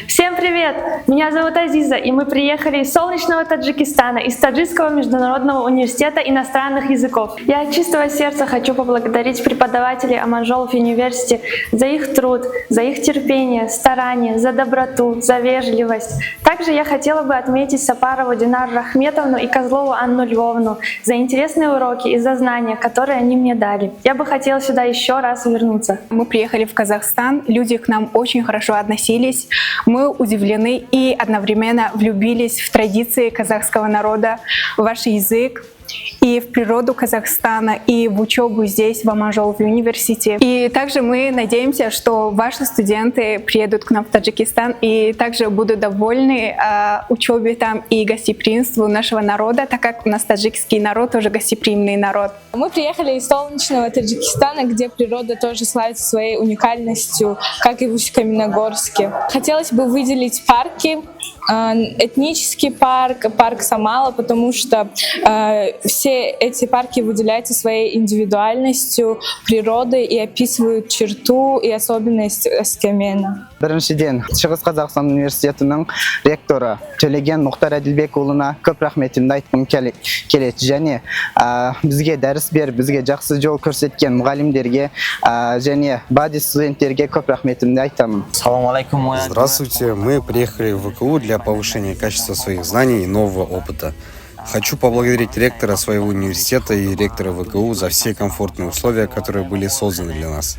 Всем привет! Меня зовут Азиза, и мы приехали из солнечного Таджикистана, из Таджикского международного университета иностранных языков. Я от чистого сердца хочу поблагодарить преподавателей Аманжолов University за их труд, за их терпение, старание, за доброту, за вежливость. Также я хотела бы отметить Сапарову Динару Рахметовну и Козлову Анну Львовну за интересные уроки и за знания, которые они мне дали. Я бы хотела сюда еще раз вернуться. Мы приехали в Казахстан, люди к нам очень хорошо относились. Мы удивлены и одновременно влюбились в традиции казахского народа, в ваш язык, и в природу Казахстана, и в учебу здесь, в Аманжолов университете. И также мы надеемся, что ваши студенты приедут к нам в Таджикистан и также будут довольны учебе там и гостеприимству нашего народа, так как у нас таджикский народ тоже гостеприимный народ. Мы приехали из солнечного Таджикистана, где природа тоже славится своей уникальностью, как и в Усть-Каменогорске. Хотелось бы выделить парки, этнический парк, парк Самала, потому что все эти парки выделяются своей индивидуальностью, природой и описывают черту и особенность Өскемена. Біріншіден, Шығыс Қазақстан университетінің ректоры Төлеген Мұхтар Әділбекұлына көп рахметімді айтқым келеді. Және бізге дәріс беріп, бізге жақсы жол көрсеткен мұғалімдерге және бади студенттерге көп рахметімді айтамын. Здравствуйте, мы приехали в ВКУ для повышения качества своих знаний и нового опыта. Хочу поблагодарить ректора своего университета и ректора ВКУ за все комфортные условия, которые были созданы для нас.